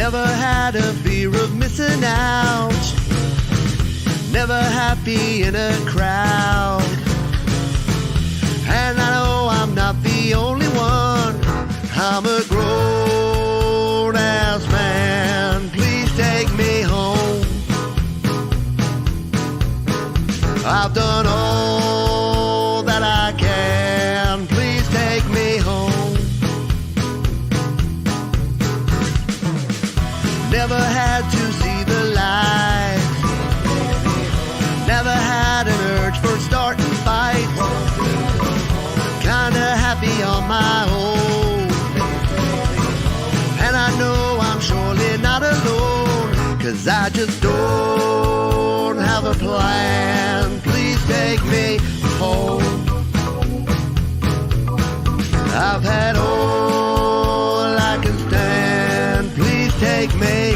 Never had a fear of missing out. Never happy in a crowd. And I know I'm not the only one. I'm a grown-ass man. Please take me home. I've done all that I can. Please take me home. Never had to see the light. Never had an urge for starting fights. Kinda happy on my own. And I know I'm surely not alone. 'Cause I just don't have a plan. Please take me home. I've had all I can stand. Please take me.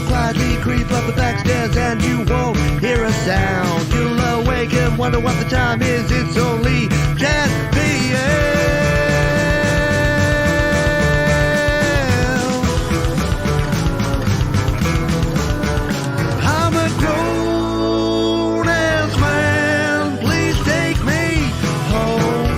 Quietly creep up the back stairs and you won't hear a sound. You'll awake and wonder what the time is. It's only 10 p.m. I'm a grown-ass man. Please take me home.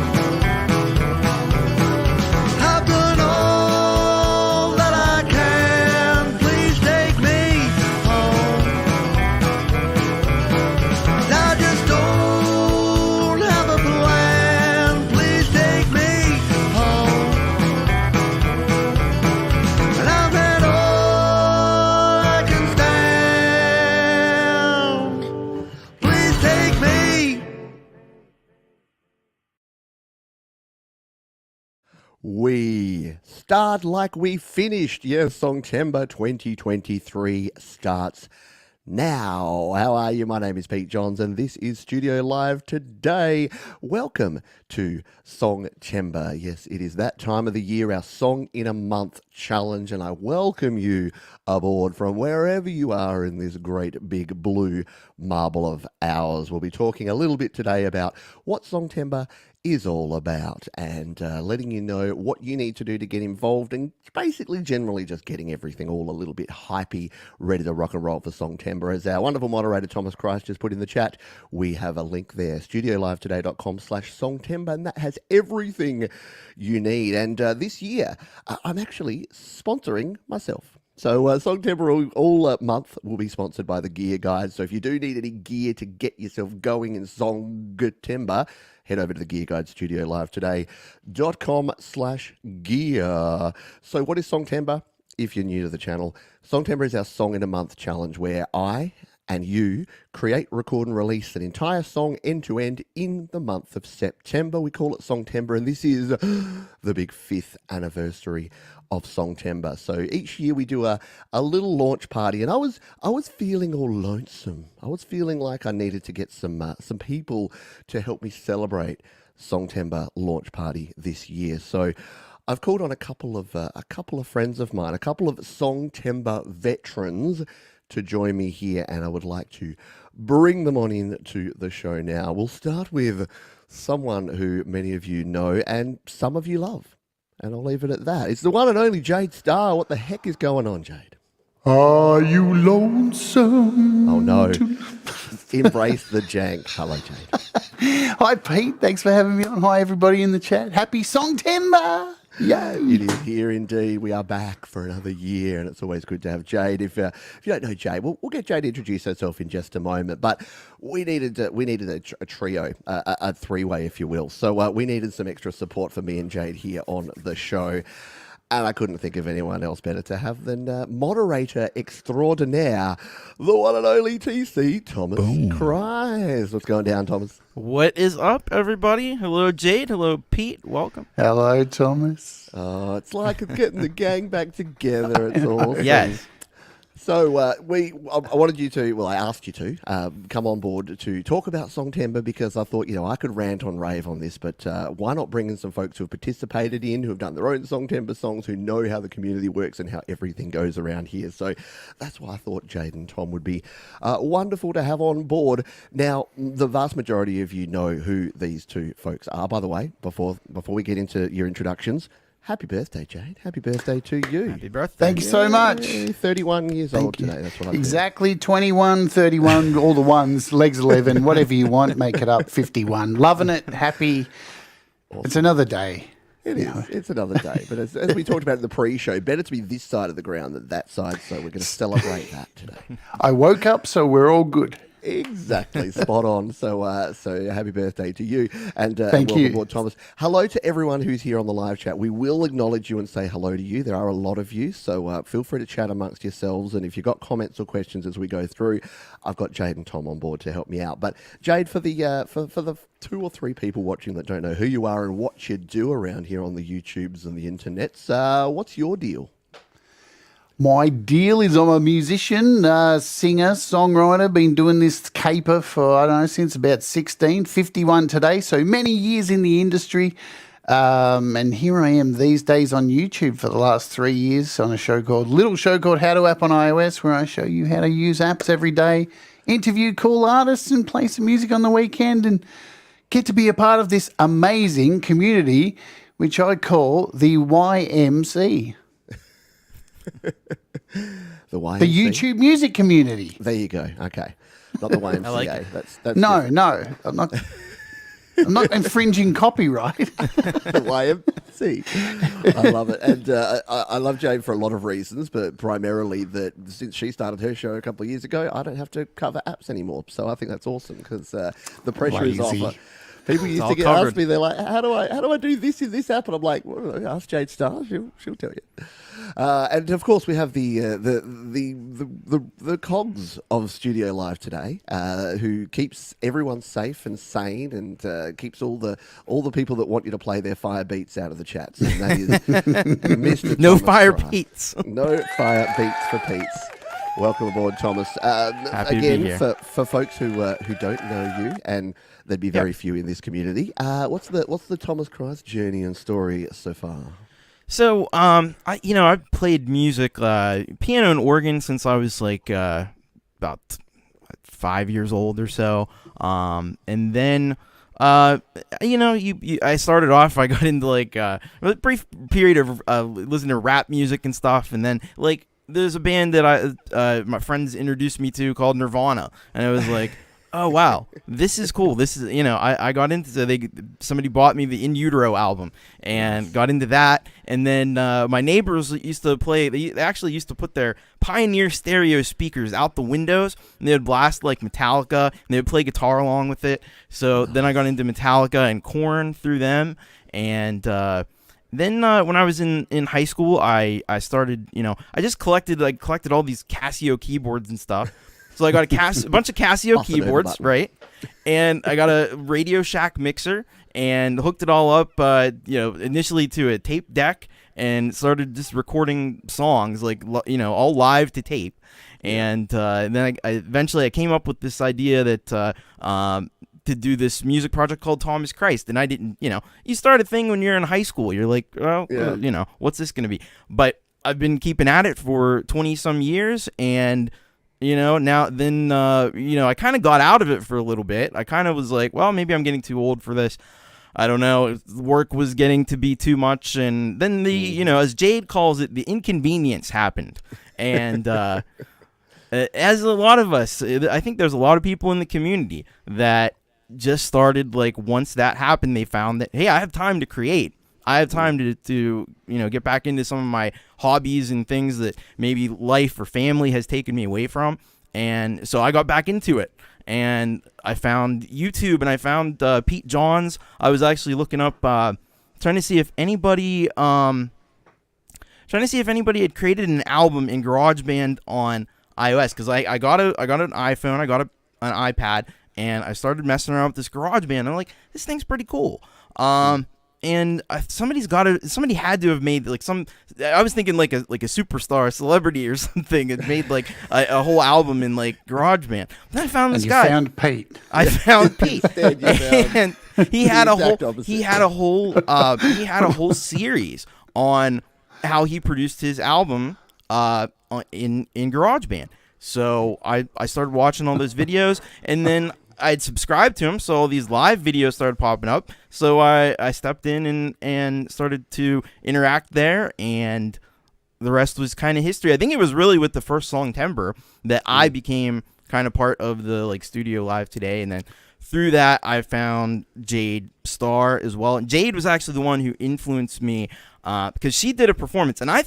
I've done all that I can. Please take me home. I just don't have a plan. Please take me home. And I've had all I can stand. Please take me. We start like we finished. Yes, Songtember 2023 starts now. How are you? My name is Pete Johns and this is Studio Live today. Welcome to Songtember. Yes, it is that time of the year, our Song in a Month challenge, and I welcome you aboard from wherever you are in this great big blue marble of ours. We'll be talking a little bit today about what Songtember is all about and letting you know what you need to do to get involved and basically generally just getting everything all a little bit hypey, ready to rock and roll for Songtember. As our wonderful moderator Thomas Christ just put in the chat, we have a link there, studiolivetoday.com/Songtember, and that has everything you need. And this year, I'm actually sponsoring myself. So Songtember all month will be sponsored by the Gear Guide. So if you do need any gear to get yourself going in Songtember, head over to the Gear Guide studiolivetoday.com/gear. So what is Songtember? If you're new to the channel, Songtember is our Song in a Month challenge where I and you create, record and release an entire song end to end in the month of September. We call it Songtember, and this is the big 5th anniversary of Songtember. So each year we do a little launch party, and I was feeling all lonesome. I was feeling like I needed to get some people to help me celebrate Songtember launch party this year. So I've called on a couple of friends of mine, a couple of Songtember veterans to join me here, and I would like to bring them on in to the show now. We'll start with someone who many of you know and some of you love, and I'll leave it at that. It's the one and only Jade Star. What the heck is going on, Jade? Are you lonesome? Oh no. Embrace the jank. Hello, Jade. Hi, Pete. Thanks for having me on. Hi, everybody in the chat. Happy Songtember. Yay. It is here indeed. We are back for another year, and it's always good to have Jade. If you don't know Jade, we'll get Jade to introduce herself in just a moment. But we needed a trio, a three-way, if you will. So we needed some extra support for me and Jade here on the show. And I couldn't think of anyone else better to have than moderator extraordinaire, the one and only TC, Thomas Christ. What's going down, Thomas? What is up, everybody? Hello, Jade. Hello, Pete. Welcome. Hello, Thomas. Oh, it's like it's getting the gang back together. It's awesome. Yes. So I wanted you to, well, I asked you to come on board to talk about Songtember because I thought, I could rant on rave on this, but why not bring in some folks who have participated in, who have done their own Songtember songs, who know how the community works and how everything goes around here. So that's why I thought Jade and Tom would be wonderful to have on board. Now, the vast majority of you know who these two folks are. By the way, before we get into your introductions, happy birthday, Jade. Happy birthday to you. Happy birthday. Thank you so much. 31 years old today. That's what I Exactly, 21, 31, all the ones, legs 11, whatever you want, make it up, 51. Loving it, happy. Awesome. It's another day. It is. It's another day. But as we talked about in the pre-show, better to be this side of the ground than that side, so we're going to celebrate that today. I woke up, so we're all good. Exactly, spot on. So happy birthday to you, and Thank welcome you, aboard, Thomas. Hello to everyone who's here on the live chat. We will acknowledge you and say hello to you. There are a lot of you, so feel free to chat amongst yourselves. And if you've got comments or questions as we go through, I've got Jade and Tom on board to help me out. But Jade, for the for the 2 or 3 people watching that don't know who you are and what you do around here on the YouTubes and the internets, what's your deal? My deal is I'm a musician, singer, songwriter, been doing this caper for, I don't know, since about 16, 51 today, so many years in the industry. And here I am these days on YouTube for the last 3 years on a little show called How to App on iOS, where I show you how to use apps every day, interview cool artists and play some music on the weekend and get to be a part of this amazing community, which I call the YMC. The YMC? The YouTube music community. There you go. Okay, not the YMCA. I like it. That's No, I'm not. I'm not infringing copyright. the YMC. I love it, and I love Jade for a lot of reasons, but primarily that since she started her show a couple of years ago, I don't have to cover apps anymore. So I think that's awesome because the pressure is Lazy. off. People used all to covered. ask me, they're like, "How do I do this in this app?" And I'm like, well, "Ask Jade Star, she'll tell you." And of course, we have the cogs of Studio Live today, who keeps everyone safe and sane, and keeps all the people that want you to play their fire beats out of the chats. And that is Mr. No Thomas fire Price. beats. No fire beats for Pete's. Welcome aboard, Thomas. Happy to be again, here. for folks who don't know you, and there'd be very few in this community. What's the Thomas Christ journey and story so far? So, I've played music, piano and organ since I was like about 5 years old or so. And then, I started off, I got into like a brief period of listening to rap music and stuff. And then like, there's a band that my friends introduced me to called Nirvana. And I was like, oh, wow, this is cool. This is, I got into, somebody bought me the In Utero album and got into that. And then my neighbors used to play, they actually used to put their Pioneer stereo speakers out the windows, and they would blast like Metallica, and they would play guitar along with it. So then I got into Metallica and Korn through them. And then when I was in high school, I started, I just collected all these Casio keyboards and stuff. So I got a bunch of Casio keyboards, right? And I got a Radio Shack mixer and hooked it all up, initially to a tape deck, and started just recording songs, all live to tape. And then I eventually came up with this idea that to do this music project called Thomas Christ. And I didn't, you start a thing when you're in high school. You're like, well, what's this going to be? But I've been keeping at it for 20 some years, and I kind of got out of it for a little bit. I kind of was like, well, maybe I'm getting too old for this. I don't know. Work was getting to be too much. And then as Jade calls it, the inconvenience happened. And as a lot of us, I think there's a lot of people in the community that just started, like, once that happened, they found that, hey, I have time to create. I have time to get back into some of my hobbies and things that maybe life or family has taken me away from. And so I got back into it. And I found YouTube, and I found Pete Johns. I was actually looking up, trying to see if anybody had created an album in GarageBand on iOS, because I got an iPhone, I got an iPad, and I started messing around with this GarageBand. I'm like, this thing's pretty cool. and somebody had to have made like I was thinking like a superstar, a celebrity or something, had made like a whole album in like GarageBand. Then I found this And guy. you found Pete. I found Pete, Instead, you found and he had the a whole exact opposite. he had a whole series on how he produced his album in GarageBand. So I started watching all those videos, and then I'd subscribed to him, so all these live videos started popping up. So I stepped in and started to interact there, and the rest was kind of history. I think it was really with the first Songtember that I became kind of part of the like Studio Live Today, and then through that I found Jade Star as well. And Jade was actually the one who influenced me because she did a performance, and I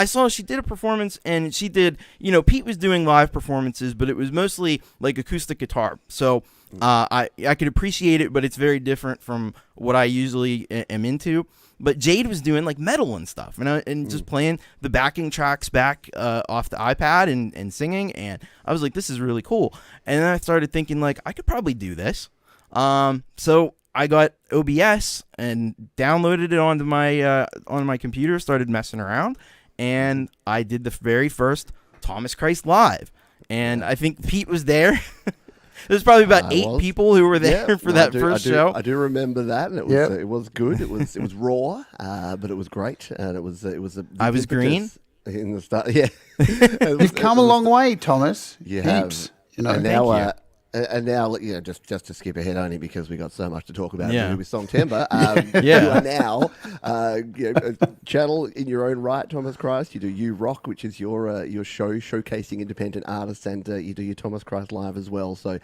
saw she did a performance, and she did, Pete was doing live performances, but it was mostly like acoustic guitar. So I could appreciate it, but it's very different from what I usually am into. But Jade was doing like metal and stuff, and just playing the backing tracks back off the iPad and singing, and I was like, this is really cool. And then I started thinking like I could probably do this. So I got OBS and downloaded it onto my computer, started messing around, and I did the very first Thomas Christ Live. And I think Pete was there. There's probably about 8 people who were there for that first show. I do remember that, and it was good. It was raw, but it was great, and it was I was green in the start. Yeah, You've come a long way, Thomas. You Heaps. have. And now, just to skip ahead, only because we got so much to talk about with Songtember. You are now a channel in your own right, Thomas Christ. You do You Rock, which is your show showcasing independent artists, and you do your Thomas Christ Live as well. So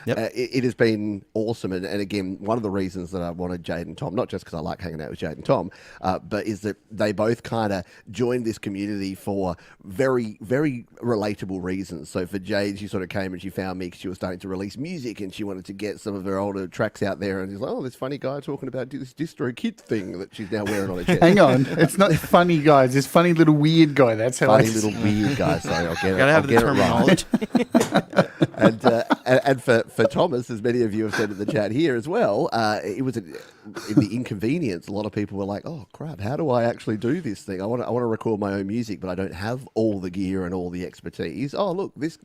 it has been awesome. And again, one of the reasons that I wanted Jade and Tom, not just because I like hanging out with Jade and Tom, but is that they both kind of joined this community for very, very relatable reasons. So for Jade, she sort of came and she found me because she was starting to release music, and she wanted to get some of her older tracks out there, and she's like, oh, this funny guy talking about this distro kid thing that she's now wearing on her chest. Hang on, it's not funny guys, this funny little weird guy. That's how funny little weird guy. Sorry, I'll get it. Gotta have the terminology. And for Thomas, as many of you have said in the chat here as well, it was in the inconvenience. A lot of people were like, "Oh crap, how do I actually do this thing? I want to record my own music, but I don't have all the gear and all the expertise. Oh look, this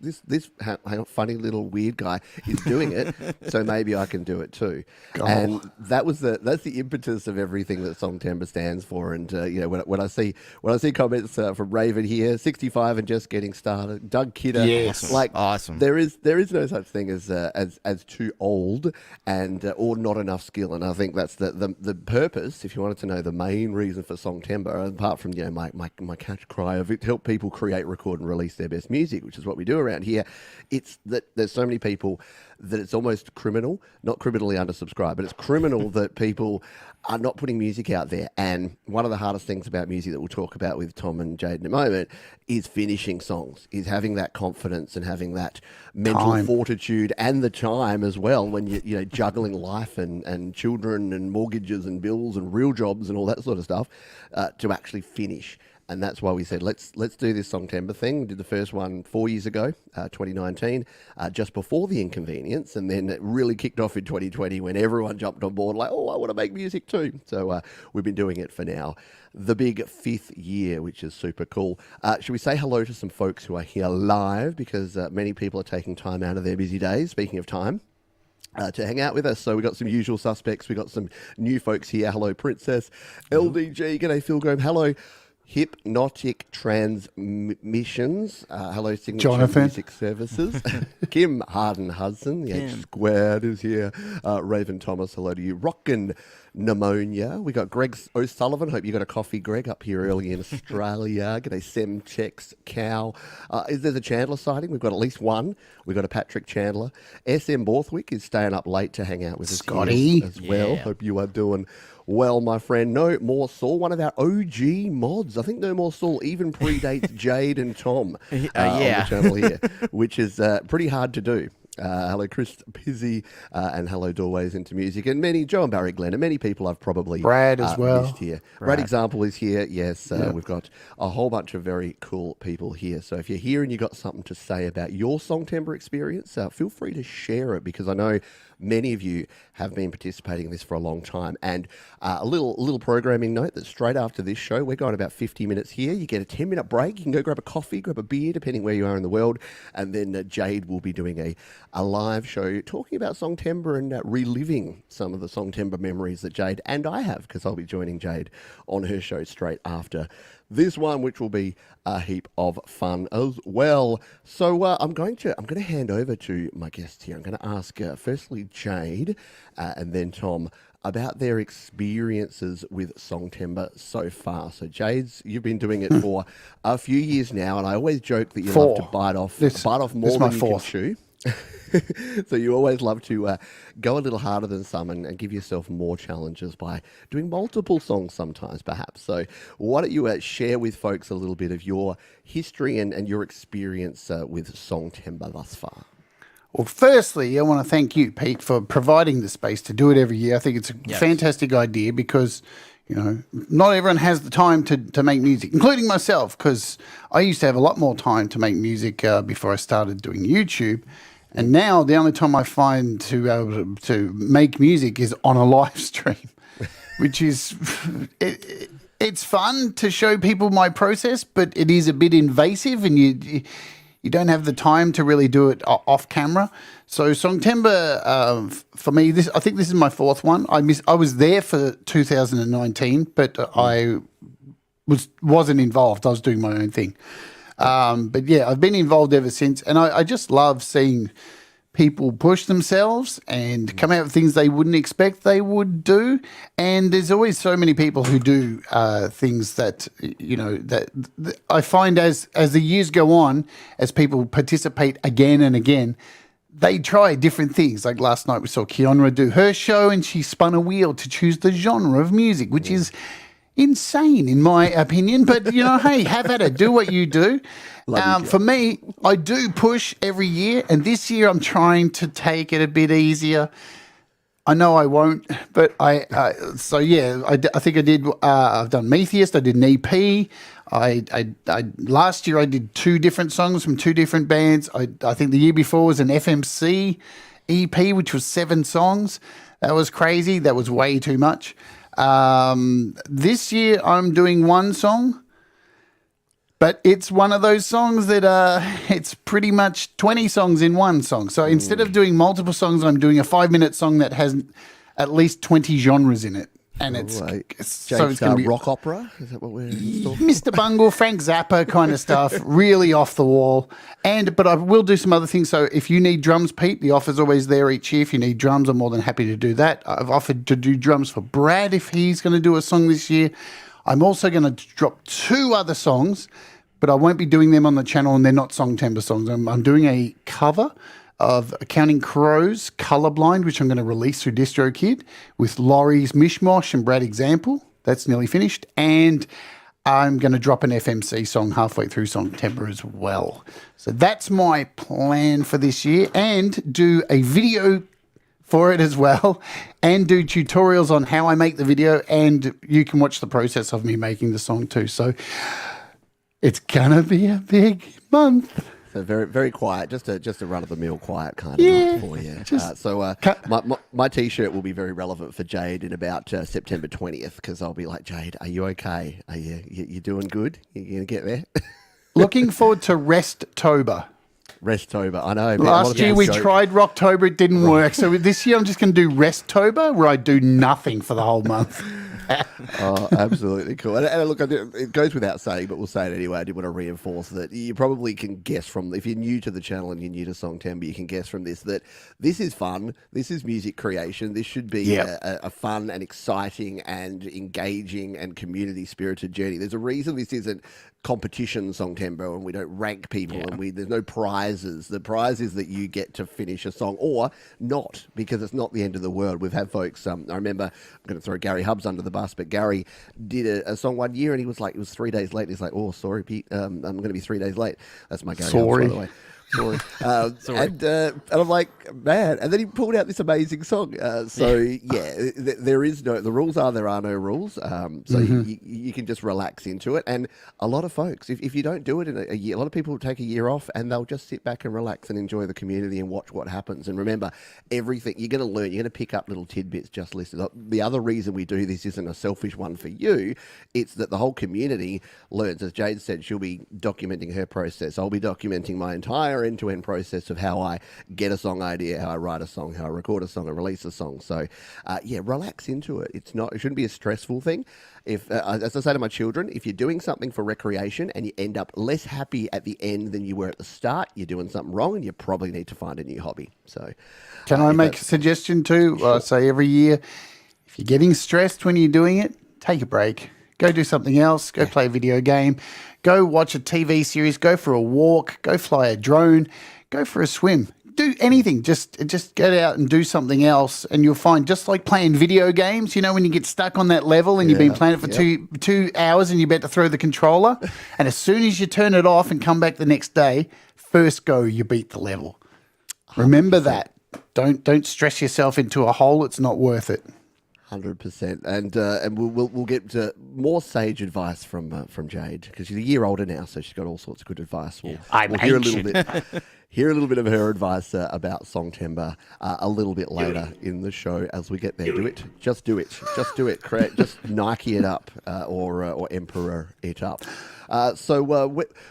funny little weird guy is doing it, so maybe I can do it too." Oh. And that's the impetus of everything that Songtember stands for. And when I see comments from Raven here, 65 and just getting started, Doug Kidder, yes, like awesome. There is no such thing as too old and or not enough skill, and I think that's the purpose. If you wanted to know the main reason for Songtember, apart from my catch cry of it, help people create, record, and release their best music, which is what we do around here. It's that there's so many people that it's almost criminal, not criminally undersubscribed, but it's criminal that people are not putting music out there. And one of the hardest things about music that we'll talk about with Tom and Jade in a moment is finishing songs, is having that confidence and having that mental fortitude and the time as well when you're juggling life and children and mortgages and bills and real jobs and all that sort of stuff to actually finish. And that's why we said, let's do this Songtember thing. We did the first one 4 years ago, 2019, just before the inconvenience. And then it really kicked off in 2020 when everyone jumped on board like, oh, I want to make music too. So we've been doing it for now the big 5th year, which is super cool. Should we say hello to some folks who are here live? Because many people are taking time out of their busy days, speaking of time, to hang out with us. So we got some usual suspects. We got some new folks here. Hello, Princess. LDG, g'day, Phil Graham. Hello. Hypnotic Transmissions. Hello, Signature Jonathan. Music Services. Kim Harden-Hudson, the H Squared is here. Raven Thomas, hello to you. Rockin' Pneumonia. We got Greg O'Sullivan. Hope you got a coffee, Greg, up here early in Australia. G'day, Sem Checks Cow. Is there a Chandler sighting? We've got at least one. We've got a Patrick Chandler. SM Borthwick is staying up late to hang out with us Scotty as well. Yeah. Hope you are doing well, my friend. No More Saul, one of our OG mods. I think No More Saul even predates Jade and Tom on the channel here, which is pretty hard to do. Hello, Chris Pizzi, and hello, Doorways into Music, and many, Joe and Barry Glenn, and many people I've probably Brad as well. missed here. Brad Example is here. Yes, we've got a whole bunch of very cool people here. So if you're here and you've got something to say about your Songtember experience, feel free to share it, because I know many of you have been participating in this for a long time. And a little programming note that straight after this show, we're going about 50 minutes here. You get a 10-minute break. You can go grab a coffee, grab a beer, depending where you are in the world. And then Jade will be doing a live show talking about Songtember and reliving some of the Songtember memories that Jade and I have, because I'll be joining Jade on her show straight after this one, which will be a heap of fun as well. So I'm going to hand over to my guests here. I'm going to ask firstly Jade and then Tom about their experiences with Songtember so far. So you've been doing it for a few years now, and I always joke that you love to bite off more than you can chew. So you always love to go a little harder than some and give yourself more challenges by doing multiple songs sometimes, perhaps. So why don't you share with folks a little bit of your history and your experience with Songtember thus far? Well, firstly, I want to thank you, Pete, for providing the space to do it every year. I think it's a fantastic idea because, you know, not everyone has the time to make music, including myself, because I used to have a lot more time to make music before I started doing YouTube. And now the only time I find to be able to make music is on a live stream, which is it's fun to show people my process, but it is a bit invasive, and you don't have the time to really do it off camera. So Songtember, for me, I think this is my fourth one. I was there for 2019, but I wasn't involved. I was doing my own thing. But yeah, I've been involved ever since, and I just love seeing people push themselves and come out with things they wouldn't expect they would do. And there's always so many people who do things that, you know, that I find as the years go on, as people participate again and again, they try different things. Like last night we saw Keonra do her show, and she spun a wheel to choose the genre of music, which is insane in my opinion, but you know, hey, have at it, do what you do. For me, I do push every year, and this year I'm trying to take it a bit easier. I know I won't, but I think I did. I've done Metheist. I did an EP. Last year I did 2 different songs from 2 different bands. I think the year before was an FMC EP, which was 7 songs. That was crazy. That was way too much. This year I'm doing 1 song, but it's one of those songs that it's pretty much 20 songs in 1 song. So instead of doing multiple songs, I'm doing a 5-minute song that has at least 20 genres in it. And Jade so it's Star going to be rock opera. Is that what we're talking? Mr. Bungle, Frank Zappa kind of stuff, really off the wall. But I will do some other things. So if you need drums, Pete, the offer's always there each year. If you need drums, I'm more than happy to do that. I've offered to do drums for Brad if he's going to do a song this year. I'm also going to drop 2 other songs, but I won't be doing them on the channel, and they're not Songtember songs. I'm doing a cover of Counting Crows, Colorblind, which I'm going to release through DistroKid, with Laurie's Mishmosh and Brad Example. That's nearly finished. And I'm going to drop an FMC song halfway through Songtember as well. So that's my plan for this year, and do a video for it as well, and do tutorials on how I make the video, and you can watch the process of me making the song too. So it's going to be a big month. So very, very quiet, just a run-of-the-mill quiet kind of month for you. My T-shirt will be very relevant for Jade in about September 20th, because I'll be like, Jade, are you okay? Are you doing good? You going to get there? Looking forward to Resttober. Resttober, I know. Last year we tried Rocktober, it didn't work. So this year I'm just going to do Resttober, where I do nothing for the whole month. Oh, absolutely cool. And look, it goes without saying, but we'll say it anyway. I did want to reinforce that you probably can guess from, if you're new to the channel and you're new to Songtember, you can guess from this that this is fun. This is music creation. This should be a fun and exciting and engaging and community-spirited journey. There's a reason this isn't competition Songtember, and we don't rank people, and there's no prizes. The prize is that you get to finish a song, or not, because it's not the end of the world. We've had folks, I remember, I'm going to throw Gary Hubbs under the bus, but Gary did a song one year, and he was like, it was 3 days late. He's like, oh, sorry, Pete, I'm going to be 3 days late. That's my Gary Hubbs, by the way. Sorry. Sorry. And I'm like, man. And then he pulled out this amazing song. There is the rules are there are no rules. So you can just relax into it. And a lot of folks, if you don't do it in a year, a lot of people will take a year off and they'll just sit back and relax and enjoy the community and watch what happens. And remember, everything you're going to learn, you're going to pick up little tidbits. Just listen. The other reason we do this isn't a selfish one for you. It's that the whole community learns. As Jade said, she'll be documenting her process. I'll be documenting my entire end-to-end process of how I get a song idea, how I write a song, how I record a song, and release a song. So, relax into it. It shouldn't be a stressful thing. If, as I say to my children, if you're doing something for recreation and you end up less happy at the end than you were at the start, you're doing something wrong, and you probably need to find a new hobby. So, can I make a suggestion too? I say every year, if you're getting stressed when you're doing it, take a break. Go do something else. Go play a video game. Go watch a TV series. Go for a walk. Go fly a drone. Go for a swim. Do anything. Just get out and do something else, and you'll find, just like playing video games, you know, when you get stuck on that level and you've been playing it for two hours and you're about to throw the controller, and as soon as you turn it off and come back the next day, first go, you beat the level. 100%. Remember that. Don't stress yourself into a hole. It's not worth it. 100%, and we'll get to more sage advice from Jade, because she's a year older now, so she's got all sorts of good advice. We'll hear a little bit of her advice about Songtember a little bit later in the show as we get there. Just do it. Just Nike it up or Emperor it up. So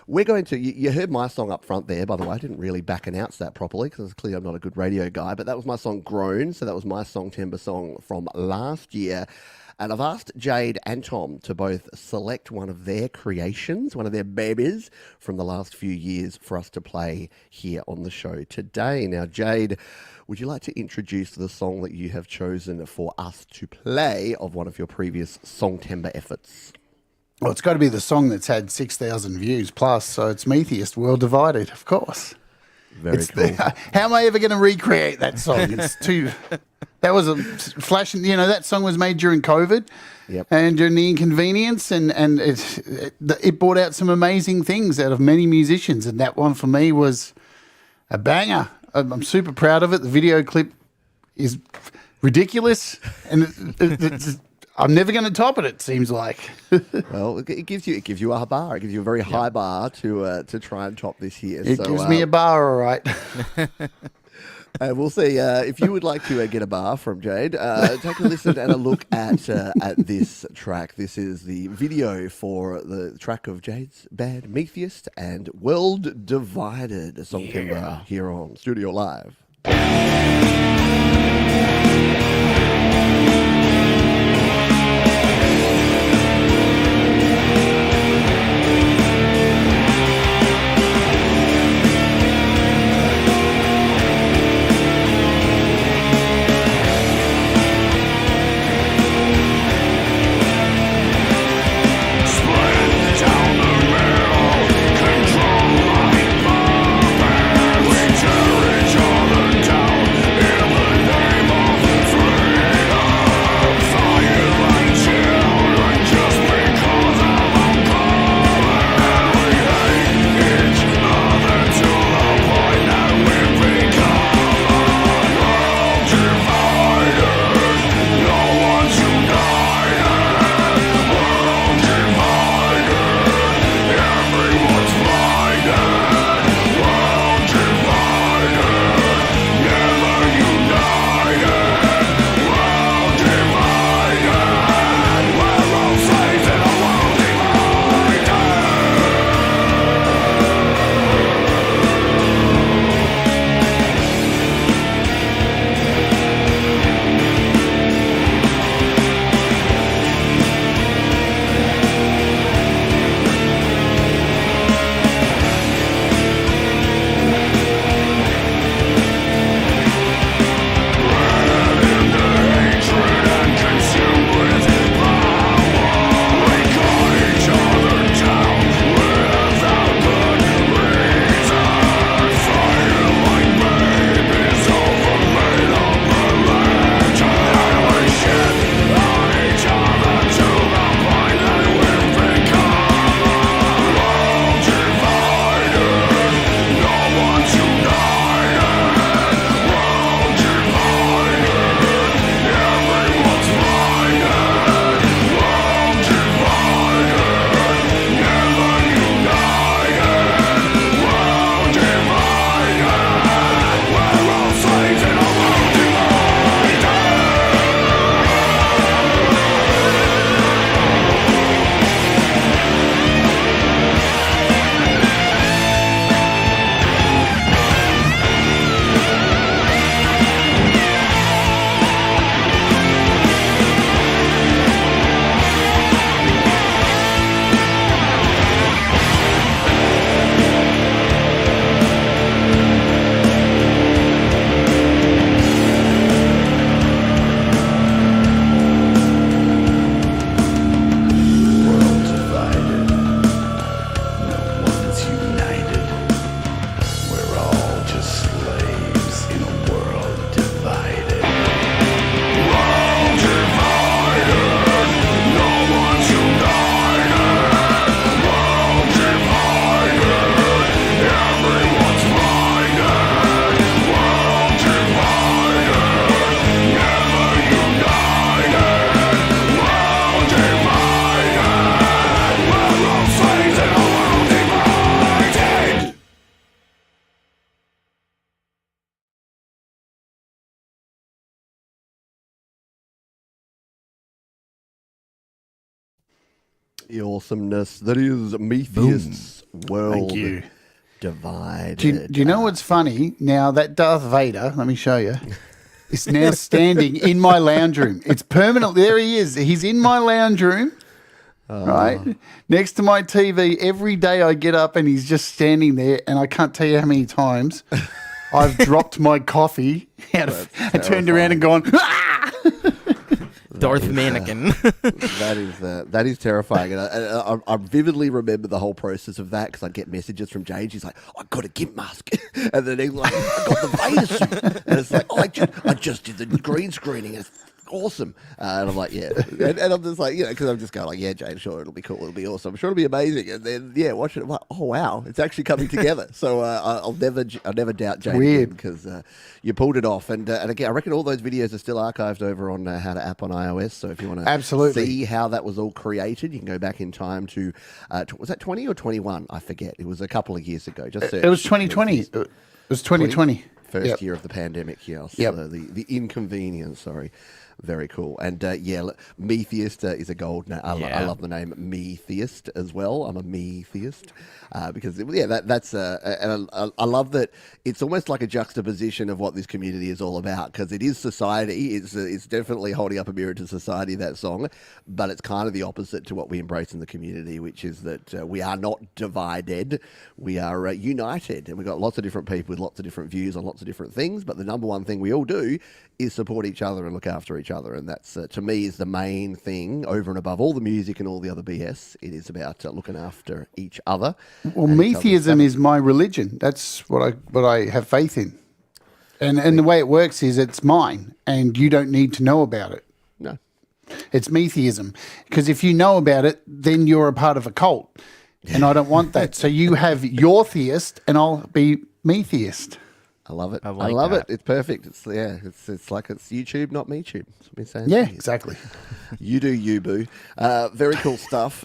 we're going to. You heard my song up front there, by the way. I didn't really back announce that properly because clearly I'm not a good radio guy, but that was my song Grown. So that was my Songtember song from last year. And I've asked Jade and Tom to both select one of their creations, one of their babies from the last few years for us to play here on the show today. Now, Jade, would you like to introduce the song that you have chosen for us to play of one of your previous Songtember efforts? Well, it's got to be the song that's had 6,000 views plus, so it's Metheist, World Divided, of course. Very cool. How am I ever going to recreate that song? It's too... That was a flash, that song was made during COVID and during the inconvenience, and it brought out some amazing things out of many musicians, and that one for me was a banger. I'm super proud of it. The video clip is ridiculous, and I'm never going to top it, it seems like. Well, it gives you a bar. It gives you a very high bar to try and top this year. It gives me a bar, all right. We'll see. If you would like to get a bar from Jade, take a listen and a look at this track. This is the video for the track of Jade's band Metheist and World Divided, Songtember here on Studio Live. Control like we tear each other down. The awesomeness that is Metheist's world. Thank you. Divided. Do you know what's funny? Now that Darth Vader, let me show you, is now standing in my lounge room. It's permanent. There he is. He's in my lounge room, right next to my TV. Every day I get up and he's just standing there, and I can't tell you how many times I've dropped my coffee and turned around and gone, "Ah!" Darth Mannequin. That is terrifying, and I vividly remember the whole process of that because I'd get messages from Jade. She's like, "I got a gimp mask," and then he's like, "I got the Vader suit," and it's like, "Oh, I just did the green screening. It's awesome," and I'm like, "Yeah," and I'm just like, because I'm just going like, "Yeah, Jade, sure, it'll be cool, it'll be awesome, I'm sure it'll be amazing," and then watch it. I'm like, "Oh wow, it's actually coming together." So I'll never doubt Jade Weird. because you pulled it off, and again, I reckon all those videos are still archived over on How to App on iOS. So if you want to Absolutely see how that was all created, you can go back in time to was that 20 or 21? I forget. It was a couple of years ago. Just It was 2020. It was 2020. First year of the pandemic, yes. Yep. So the inconvenience, sorry. Very cool. And Metheist is a gold name. I love the name Metheist as well. I'm a Metheist because, that's and I love that it's almost like a juxtaposition of what this community is all about because it is society. It's definitely holding up a mirror to society, that song, but it's kind of the opposite to what we embrace in the community, which is that we are not divided. We are united, and we've got lots of different people with lots of different views on lots of different things, but the number one thing we all do is support each other and look after each other, and that's to me is the main thing over and above all the music and all the other BS. It is about looking after each other. Well, Metheism is my religion. That's what I have faith in, and the way it works is it's mine, and you don't need to know about it. No, it's Metheism, because if you know about it, then you're a part of a cult, and I don't want that. So you have your theist, and I'll be Metheist. I love it. I like love that. it. It's perfect. It's like it's YouTube, not me tube. That's what we're saying. Yeah, exactly. You do you, boo. Very cool stuff.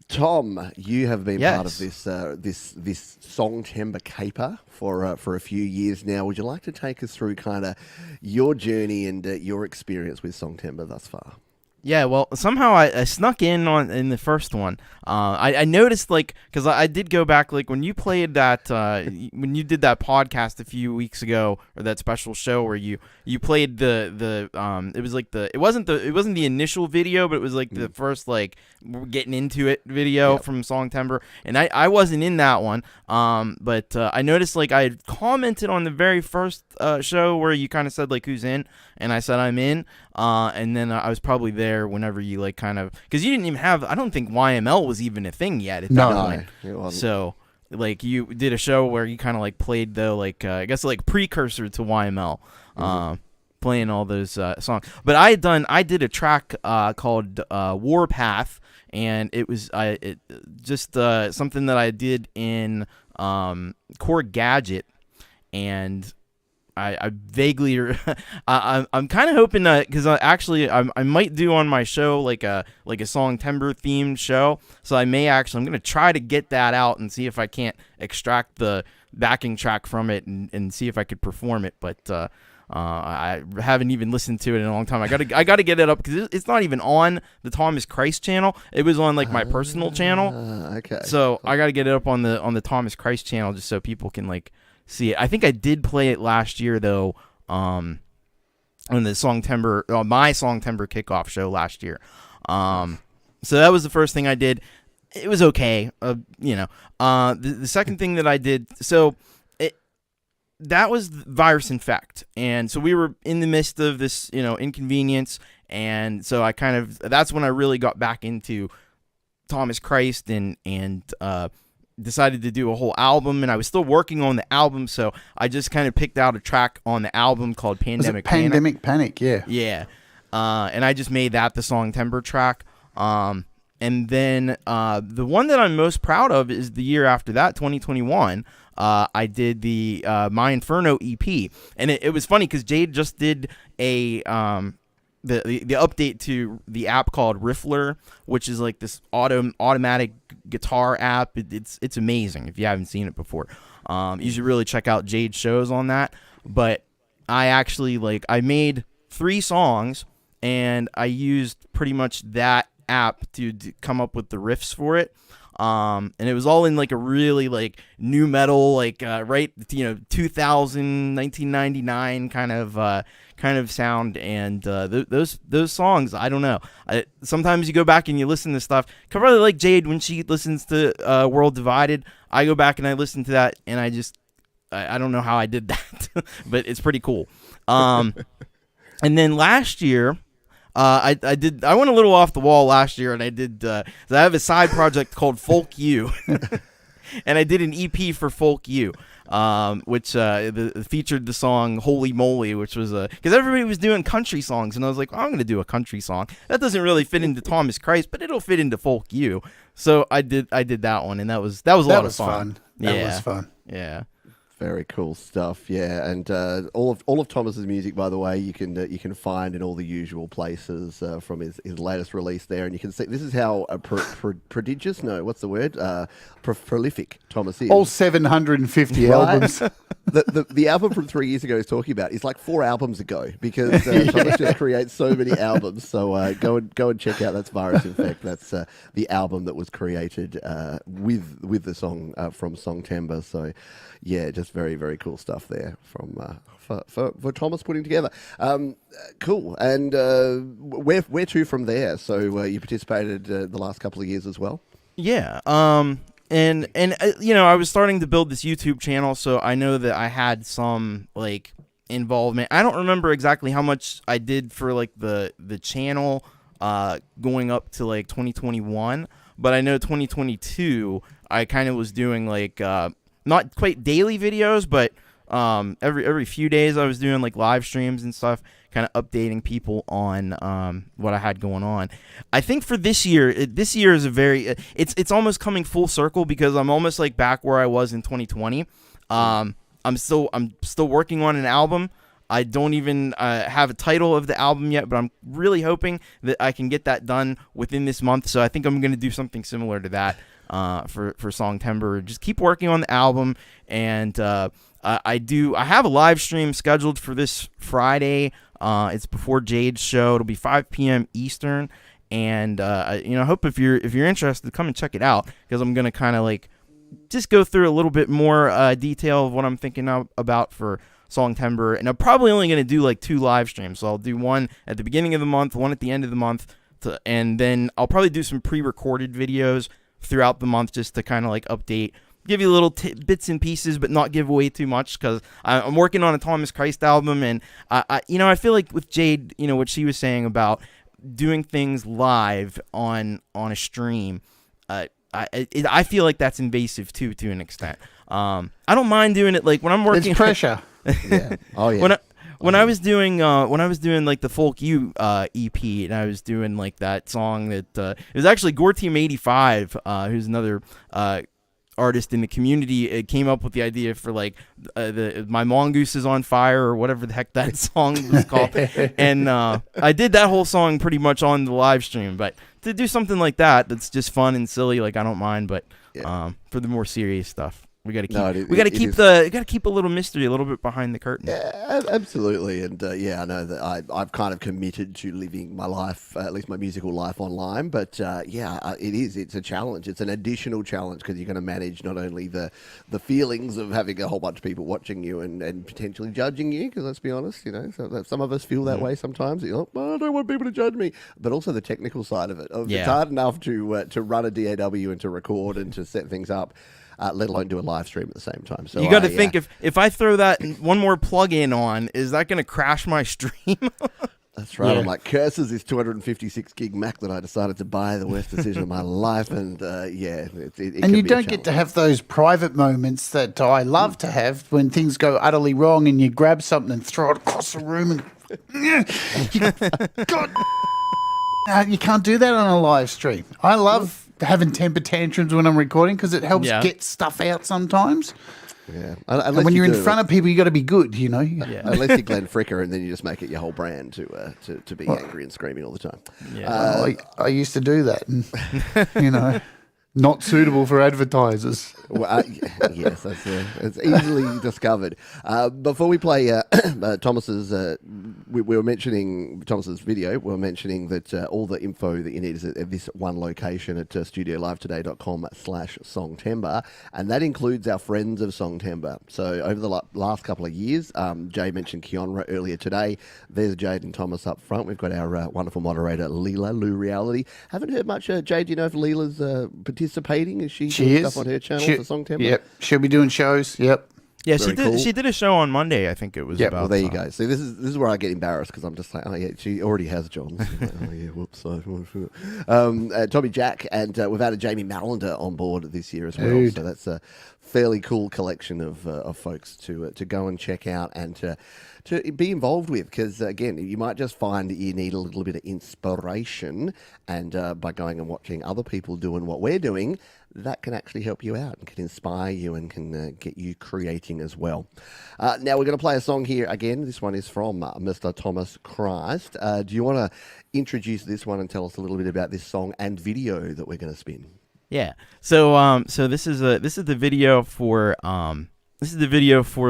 Tom, you have been part of this this Songtember caper for a few years now. Would you like to take us through kind of your journey and your experience with Songtember thus far? Yeah, well, somehow I snuck in the first one. I noticed, because I did go back, when you played that, when you did that podcast a few weeks ago, or that special show where you played it was it wasn't the initial video, but it was the first we're getting into it video from Songtember, and I wasn't in that one. But I noticed I had commented on the very first show where you kind of said who's in, and I said I'm in, and then I was probably there whenever you because you didn't even have, I don't think YML was even a thing yet at that point. It wasn't. So you did a show where you kind of played the I guess precursor to YML, playing all those songs. But I did a track called Warpath, and it was just something that I did in Core Gadget, and I vaguely, I'm kind of hoping that, because actually I might do on my show a Songtember themed show, so I'm gonna try to get that out and see if I can't extract the backing track from it and see if I could perform it, but I haven't even listened to it in a long time. I gotta get it up because it's not even on the Thomas Christ channel. It was on my personal channel. Okay. So I gotta get it up on the Thomas Christ channel just so people can see it. I think I did play it last year though, on the Songtember, my Songtember kickoff show last year. So that was the first thing I did. It was okay, The second thing that I did, that was Virus Infect, and so we were in the midst of this, inconvenience, and so that's when I really got back into Thomas Christ and decided to do a whole album, and I was still working on the album, so I just kind of picked out a track on the album called Pandemic Panic. Pandemic Panic, yeah. Yeah. And I just made that the Songtember track. And then the one that I'm most proud of is the year after that, 2021. I did the My Inferno EP, and it was funny because Jade just did a the update to the app called Riffler, which is this automatic guitar app. It's amazing if you haven't seen it before. You should really check out Jade's shows on that. But I actually I made 3 songs, and I used pretty much that app to come up with the riffs for it. And it was all in like a really like new metal, like right, 2000, 1999 kind of sound. And those songs, I don't know. Sometimes you go back and you listen to stuff. Probably like Jade when she listens to World Divided. I go back and I listen to that, and I don't know how I did that, but it's pretty cool. And then last year, I went a little off the wall last year, and I did. So I have a side project called Folk U, and I did an EP for Folk U, which featured the song "Holy Moly," which was because everybody was doing country songs, and I was like, I'm going to do a country song. That doesn't really fit into Thomas Christ, but it'll fit into Folk U. So I did that one, and that was a lot of fun. That was fun. Yeah. Very cool stuff, yeah, and all of Thomas's music, by the way, you can find in all the usual places from his latest release there, and you can see this is how prodigious. No, what's the word? Prolific Thomas is. All 750 albums. The album from 3 years ago he's talking about is like 4 albums ago because Thomas just creates so many albums. So go and check out That's Virus Infect. That's the album that was created with the song from Songtember. So yeah, just very, very cool stuff there from for Thomas putting together. Cool. And where to from there? So you participated the last couple of years as well? Yeah. And I was starting to build this YouTube channel, so I know that I had some like involvement. I don't remember exactly how much I did for like the channel going up to like 2021, but I know 2022 I kind of was doing like not quite daily videos, but every few days I was doing like live streams and stuff, kind of updating people on what I had going on. I think for this year is a very it's almost coming full circle because I'm almost like back where I was in 2020. I'm still working on an album. I don't even have a title of the album yet, but I'm really hoping that I can get that done within this month. So I think I'm going to do something similar to that for Songtember. Just keep working on the album, and I have a live stream scheduled for this Friday. It's before Jade's show. It'll be 5 p.m. Eastern, and I hope if you're interested, come and check it out because I'm gonna kind of like just go through a little bit more detail of what I'm thinking about for Songtember, and I'm probably only gonna do like 2 live streams. So I'll do one at the beginning of the month, one at the end of the month, and then I'll probably do some pre-recorded videos throughout the month just to kind of like update. Give you little bits and pieces, but not give away too much because I'm working on a Thomas Christ album, and I feel like with Jade, what she was saying about doing things live on a stream, I feel like that's invasive too, to an extent. I don't mind doing it like when I'm working. It's pressure. Yeah. Oh yeah. When I was doing like the Folk U EP, and I was doing like that song that it was actually Gore Team 85, who's another artist in the community. It came up with the idea for like My Mongoose is on Fire or whatever the heck that song was called, and I did that whole song pretty much on the live stream. But to do something like that's just fun and silly, like I don't mind. But for the more serious stuff, we got to keep a little mystery, a little bit behind the curtain. Yeah, absolutely. And I know that I've kind of committed to living my life, at least my musical life, online. But it's a challenge. It's an additional challenge because you're going to manage not only the feelings of having a whole bunch of people watching you and potentially judging you, because let's be honest, so some of us feel that way sometimes. You're like, I don't want people to judge me. But also the technical side of it. It's hard enough to run a DAW and to record and to set things up. Let alone do a live stream at the same time. So you got to think if I throw that one more plug-in on, is that going to crash my stream? That's right. Yeah. I'm like, curses this 256 gig Mac that I decided to buy, the worst decision of my life. And it and you don't get to have those private moments that I love to have when things go utterly wrong and you grab something and throw it across the room and God, you can't do that on a live stream. I love having temper tantrums when I'm recording because it helps get stuff out sometimes. Yeah, and when you're in front of people, you got to be good, Yeah. Unless you're Glenn Fricker, and then you just make it your whole brand to be angry and screaming all the time. Yeah, I used to do that, and Not suitable for advertisers. Well, yes, it's easily discovered. Before we play Thomas's, we were mentioning Thomas's video. We were mentioning that all the info that you need is at this one location at studiolive.today.com/Songtember, and that includes our friends of Songtember. So over the last couple of years, Jay mentioned Keonra earlier today. There's Jade and Thomas up front. We've got our wonderful moderator, Leela, Lou Reality. Haven't heard much. Jade, do you know if Leela's participating? Is she doing stuff on her channel for Songtember? Yep, she'll be doing shows. Yep. Yeah, Very she did. cool. She did a show on Monday. I think it was about. Well, there you go. See, this is where I get embarrassed because I'm just like, oh yeah, she already has John. Like, oh yeah, whoops. Tommy Jack, and we've added Jamie Mallender on board this year as well. Dude. So that's a fairly cool collection of folks to go and check out and to be involved with, because again, you might just find that you need a little bit of inspiration, and by going and watching other people doing what we're doing, that can actually help you out and can inspire you and can get you creating as well. Now we're going to play a song here again. This one is from Mr. Thomas Christ. Do you want to introduce this one and tell us a little bit about this song and video that we're going to spin? Yeah. So this is the video for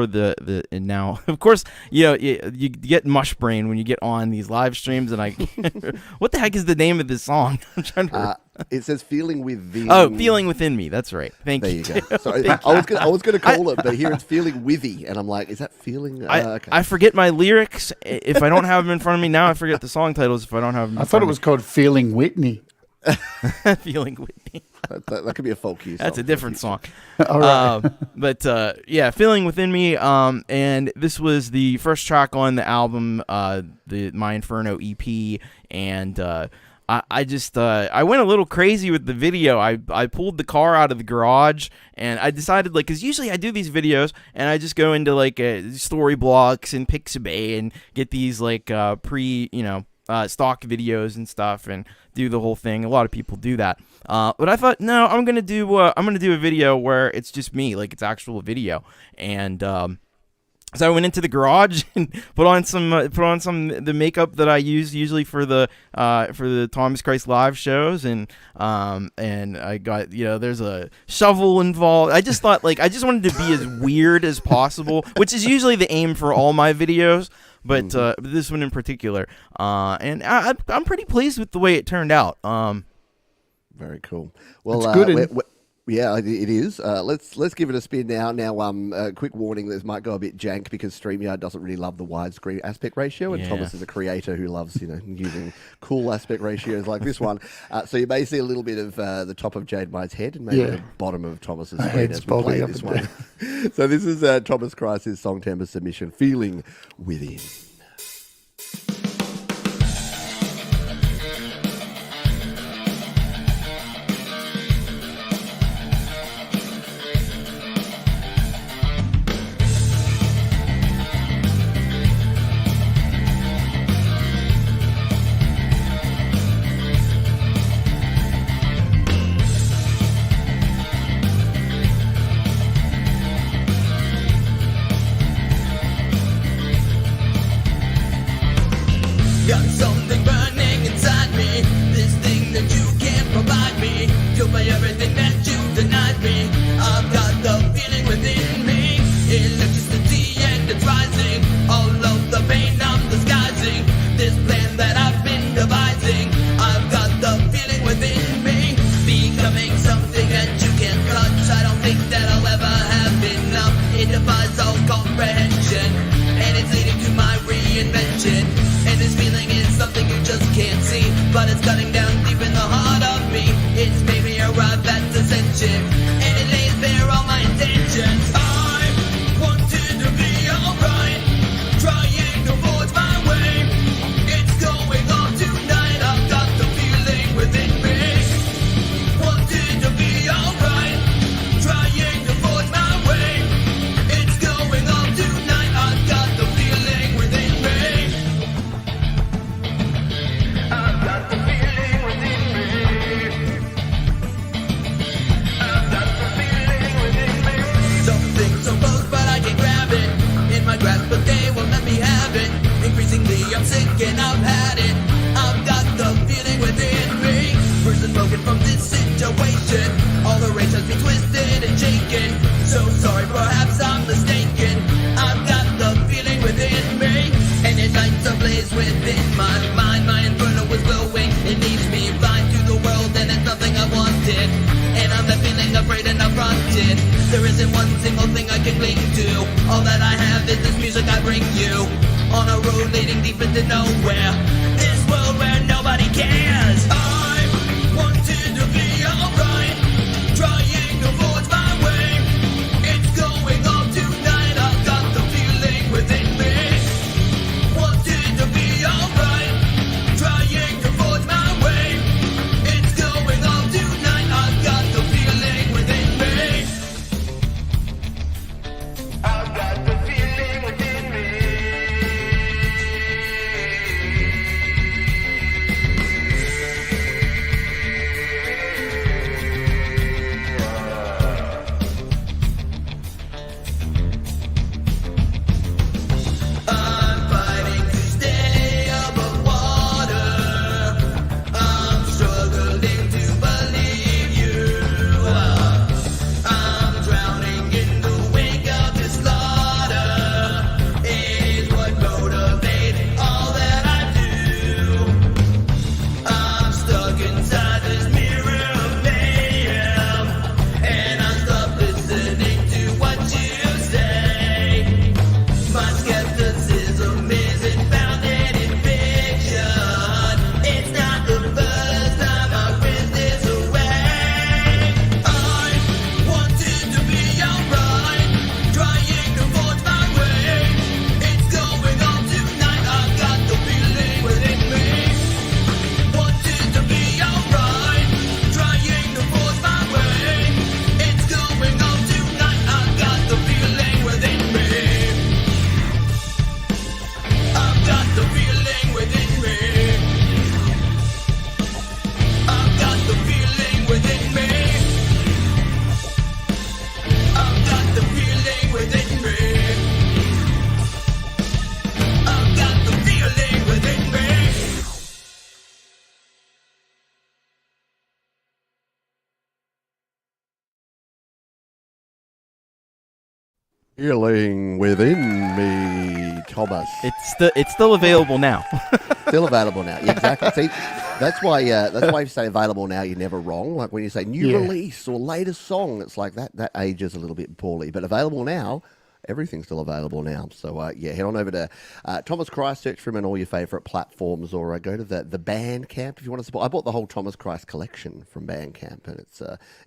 the and now of course you get mush brain when you get on these live streams, and I what the heck is the name of this song? I'm trying to it says "Feeling Within." Oh, "Feeling Within Me." That's right. Thank you. There you go. Sorry, I was gonna call it, but here it's "Feeling Withy," and I'm like, is that feeling? Okay. I forget my lyrics if I don't have them in front of me. Now I forget the song titles if I don't have them. I thought it was called Feeling Whitney. Feeling Whitney. That could be a folk song. That's a different song. All right. But yeah, "Feeling Within Me," and this was the first track on the album, the My Inferno EP, and I just I went a little crazy with the video. I pulled the car out of the garage, and I decided, like, because usually I do these videos and I just go into like story blocks and Pixabay and get these like stock videos and stuff and do the whole thing. A lot of people do that, but I thought, no, I'm gonna do a video where it's just me, like it's actual video. And so I went into the garage and put on some the makeup that I use usually for the Thomas Christ live shows, and I got, there's a shovel involved. I just thought, like, I just wanted to be as weird as possible, which is usually the aim for all my videos. But this one in particular, and I'm pretty pleased with the way it turned out. Very cool. Well, it's good. Yeah, it is. Let's give it a spin now. Now, quick warning: this might go a bit jank because StreamYard doesn't really love the widescreen aspect ratio, and Thomas is a creator who loves using cool aspect ratios like this one. So you may see a little bit of the top of Jade Mine's head and maybe the bottom of Thomas's screen as we play this one. So this is Thomas Christ's Songtember submission, "Feeling Within." Got something burning inside me, this thing that you can't provide me. You'll pay everything that you denied me. I've got the feeling within me, electricity and it's rising. All of the pain I'm disguising, this plan that I've been devising. I've got the feeling within me, becoming something that you can't touch. I don't think that I'll ever have enough. It defies all comprehension, and it's leading to my reinvention. And this feeling is something you just can't see, but it's cutting down deep in the heart of me. It's made me arrive at ascension, and it lays bare all my intentions. I wanted to be alright, trying to forge my way. It's going on tonight, I've got the feeling within me. Wanted to be alright, trying to forge my way. It's going on tonight, I've got the feeling within me. I've got the feeling. All that I have is this music I bring you, on a road leading deep into nowhere, this world where nobody cares. I wanted to be alright, trying to forge my way. It's going on tonight, I've got the feeling within me. Wanted to be alright, trying to forge my way. It's going on tonight, I've got the feeling within me. I've got the feeling within me. I'm fighting to stay above water. I'm struggling to believe you. I'm drowning in the wake of the slaughter. Is what motivates all that I do. I'm stuck inside this mirror of mayhem, and I stop listening to what you say. My skepticism isn't founded in fiction. It's not the first time I've ripped this away. I wanted to be alright, trying to forge my way. It's going on tonight, I've got the feeling within me. Wanted to be alright, trying to forge my way. It's going on tonight, I've got the feeling within me. I've got the feeling within me. I've got the feeling within me. I've got the feeling within me. I've got the feeling within me. Feeling within me, Thomas. It's still available now. Still available now. Yeah, exactly. See, that's why if you say available now, you're never wrong. Like when you say new Yeah. release or latest song, it's like that ages a little bit poorly. But available now, everything's still available now. So head on over to Thomas Christ, search for him on all your favourite platforms, or go to the Bandcamp if you want to support. I bought the whole Thomas Christ collection from Bandcamp, and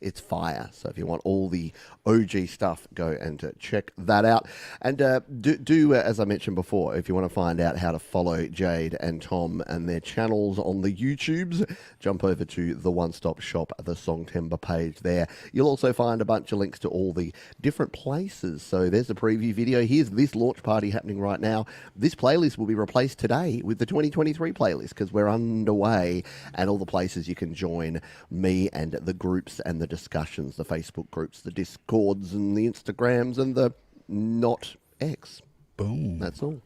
it's fire. So if you want all the OG stuff, go and check that out. And do as I mentioned before, if you want to find out how to follow Jade and Tom and their channels on the YouTubes, jump over to the One Stop Shop, the Songtember page there. You'll also find a bunch of links to all the different places. So there's a preview video. Here's this launch party happening right now. This playlist will be replaced today with the 2023 playlist because we're underway, and all the places you can join me and the groups and the discussions, the Facebook groups, the Discords and the Instagrams and the not X. Boom. That's all.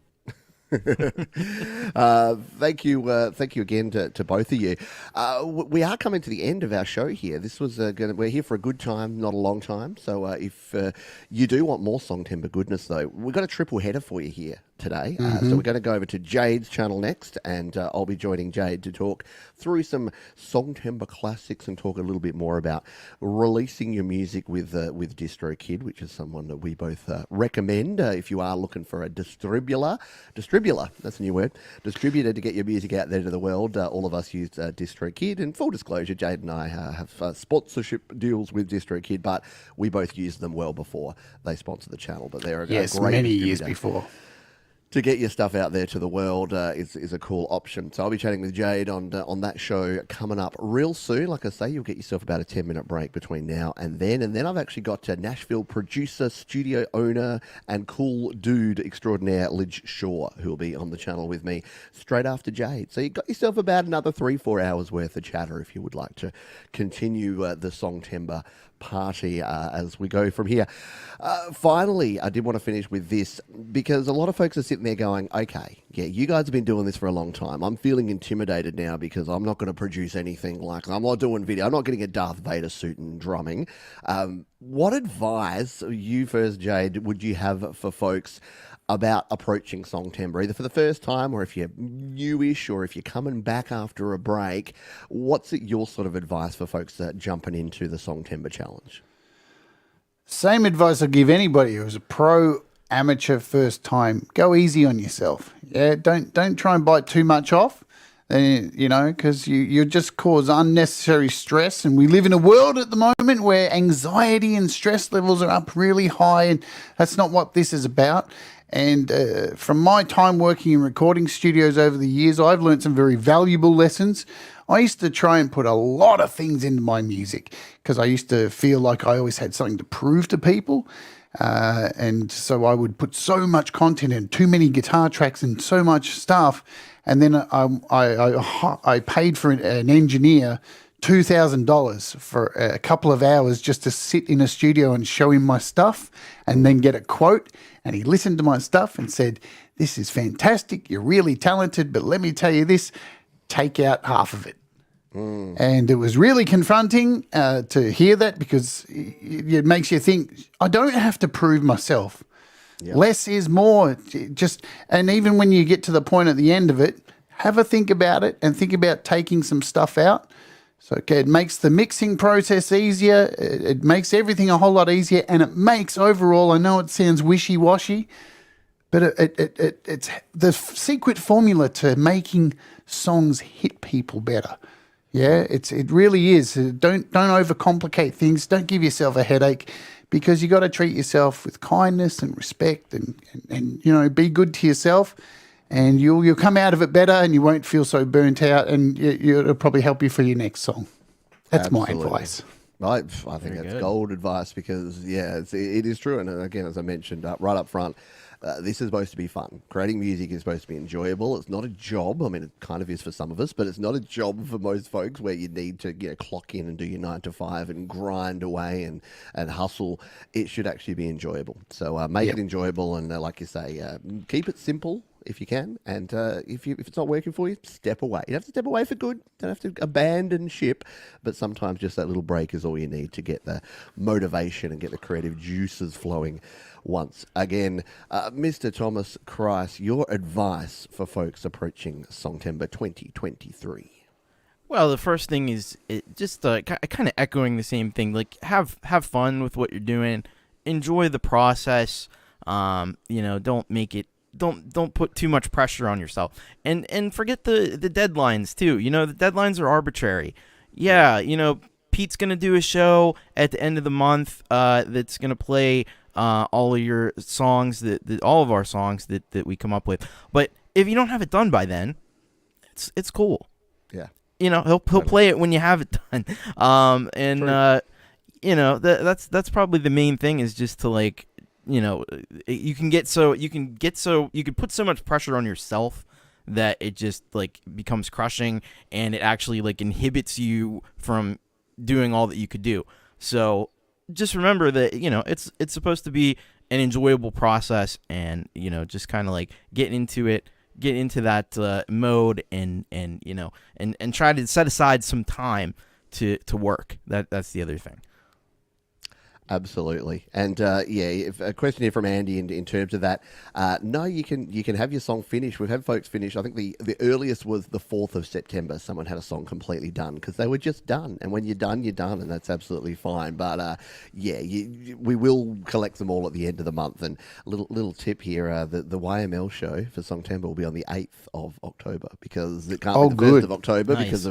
Thank you again to both of you. We are coming to the end of our show here. This was we're here for a good time, not a long time. So if you do want more Songtember goodness, though, we've got a triple header for you here today. So we're going to go over to Jade's channel next, and I'll be joining Jade to talk through some Songtember classics and talk a little bit more about releasing your music with DistroKid, which is someone that we both recommend if you are looking for a distributor, that's a new word, distributor to get your music out there to the world. All of us use DistroKid, and full disclosure, Jade and I have sponsorship deals with DistroKid, but we both used them well before they sponsor the channel. But they're a great many years distributor. before. To get your stuff out there to the world is a cool option. So I'll be chatting with Jade on that show coming up real soon. Like I say, you'll get yourself about a 10-minute break between now and then. And then I've actually got Nashville producer, studio owner, and cool dude extraordinaire, Lidge Shaw, who will be on the channel with me straight after Jade. So you've got yourself about another 3-4 hours worth of chatter if you would like to continue the Songtember party as we go from here. Finally, I did want to finish with this because a lot of folks are sitting there going, okay, yeah, you guys have been doing this for a long time. I'm feeling intimidated now because I'm not going to produce anything like, I'm not doing video. I'm not getting a Darth Vader suit and drumming. What advice, you first, Jade, would you have for folks about approaching Songtember, either for the first time or if you're newish or if you're coming back after a break? What's your sort of advice for folks jumping into the Songtember challenge? Same advice I give anybody who's a pro amateur first time, go easy on yourself. Yeah, don't try and bite too much off, you know, because you just cause unnecessary stress. And we live in a world at the moment where anxiety and stress levels are up really high, and that's not what this is about. And from my time working in recording studios over the years, I've learned some very valuable lessons. I used to try and put a lot of things into my music because I used to feel like I always had something to prove to people. And so I would put so much content in, too many guitar tracks and so much stuff. And then I paid for an engineer $2,000 for a couple of hours just to sit in a studio and show him my stuff and then get a quote. And he listened to my stuff and said, "This is fantastic. You're really talented, but let me tell you this, take out half of it." And it was really confronting to hear that, because it makes you think, I don't have to prove myself. Yep. Less is more. And even when you get to the point at the end of it, have a think about it and think about taking some stuff out. So it makes the mixing process easier. It makes everything a whole lot easier, and it makes overall, I know it sounds wishy-washy, but it's the secret formula to making songs hit people better. Yeah, it really is. Don't overcomplicate things. Don't give yourself a headache, because you got to treat yourself with kindness and respect, and you know, be good to yourself, and you'll come out of it better, and you won't feel so burnt out, and it'll probably help you for your next song. That's Absolutely. my advice. I think that's gold advice, because it is true. And again, as I mentioned right up front, this is supposed to be fun. Creating music is supposed to be enjoyable. It's not a job. I mean, it kind of is for some of us, but it's not a job for most folks where you need to clock in and do your 9 to 5 and grind away and hustle. It should actually be enjoyable. So make it enjoyable, and like you say, keep it simple if you can. And if it's not working for you, step away. You don't have to step away for good. You don't have to abandon ship. But sometimes just that little break is all you need to get the motivation and get the creative juices flowing once again. Mr. Thomas Christ, your advice for folks approaching Songtember 2023. Well, the first thing is just kind of echoing the same thing. Like, have fun with what you're doing. Enjoy the process. You know, don't make it. Don't put too much pressure on yourself, and forget the deadlines too. You know, the deadlines are arbitrary. Yeah, you know, Pete's gonna do a show at the end of the month that's gonna play all of your songs, all of our songs that we come up with. But if you don't have it done by then, it's cool. Yeah, you know, he'll play it when you have it done. You know, that's probably the main thing, is just to, like, you know, you can put so much pressure on yourself that it just, like, becomes crushing, and it actually, like, inhibits you from doing all that you could do. So just remember that, you know, it's supposed to be an enjoyable process, and, you know, just kind of like get into that mode, and you know, and try to set aside some time to work. That's the other thing. Absolutely. And a question here from Andy in terms of that. No, you can have your song finished. We've had folks finish. I think the earliest was the 4th of September. Someone had a song completely done because they were just done. And when you're done, and that's absolutely fine. But we will collect them all at the end of the month. And little tip here: the YML show for Songtember will be on the 8th of October, because it can't be the 1st of October. Nice.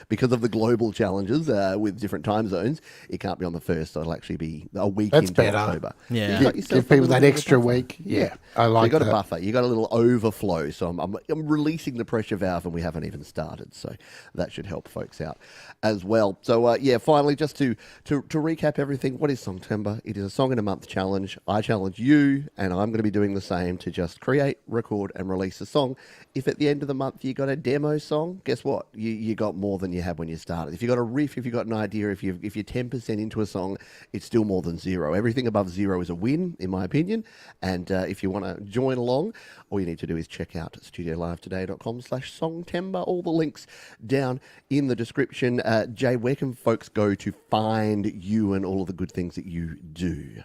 because of the global challenges with different time zones. It can't be on the 1st. So it'll actually be a week into better. October. Yeah. Give people that extra week. Yeah, I like you got that. a buffer. You got a little overflow. So I'm releasing the pressure valve, and we haven't even started. So that should help folks out as well. So finally, just to recap everything, what is Songtember? It is a song in a month challenge. I challenge you, and I'm going to be doing the same, to just create, record, and release a song. If at the end of the month you got a demo song, guess what? You got more than you had when you started. If you got a riff, if you got an idea, if you're 10% into a song, it's still more than 0. Everything above 0 is a win, in my opinion. And if you want to join along, all you need to do is check out studiolivetoday.com/Songtember. All the links down in the description. Jay, where can folks go to find you and all of the good things that you do?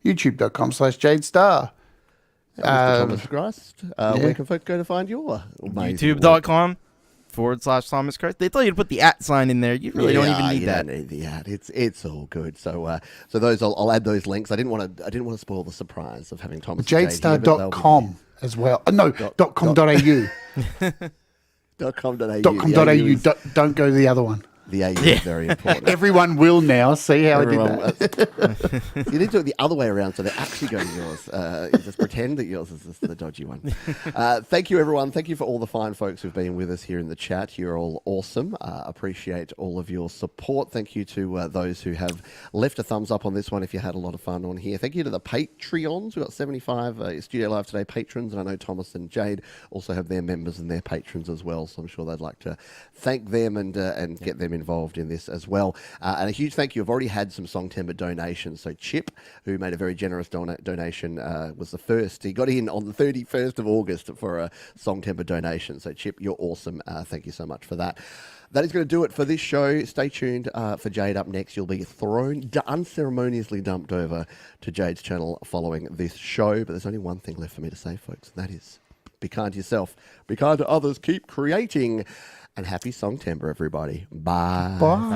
YouTube.com/Jade Star. Mr. Thomas Christ, where can folks go to find your amazing work? YouTube.com /Thomas Christ. They tell you to put the @ in there. You really don't even need you that. Don't need the ad. It's all good. So so those I'll add those links. I didn't want to spoil the surprise of having Thomas. Jadestar.com as well. No, .com.au. .com.au. Don't go to the other one. The AU is very important. Everyone will now see how I did that. You need to do it the other way around so they actually go to yours. You just pretend that yours is the dodgy one. Thank you, everyone. Thank you for all the fine folks who've been with us here in the chat. You're all awesome. Appreciate all of your support. Thank you to those who have left a thumbs up on this one if you had a lot of fun on here. Thank you to the Patreons. We've got 75 Studio Live Today patrons, and I know Thomas and Jade also have their members and their patrons as well, so I'm sure they'd like to thank them and get them involved in this as well. And a huge thank you. I've already had some Songtember donations. So Chip, who made a very generous donation, was the first. He got in on the 31st of August for a Songtember donation. So Chip, you're awesome. Thank you so much for that. That is going to do it for this show. Stay tuned for Jade up next. You'll be unceremoniously dumped over to Jade's channel following this show. But there's only one thing left for me to say, folks, and that is be kind to yourself, be kind to others, keep creating. And happy Songtember, everybody. Bye. Bye.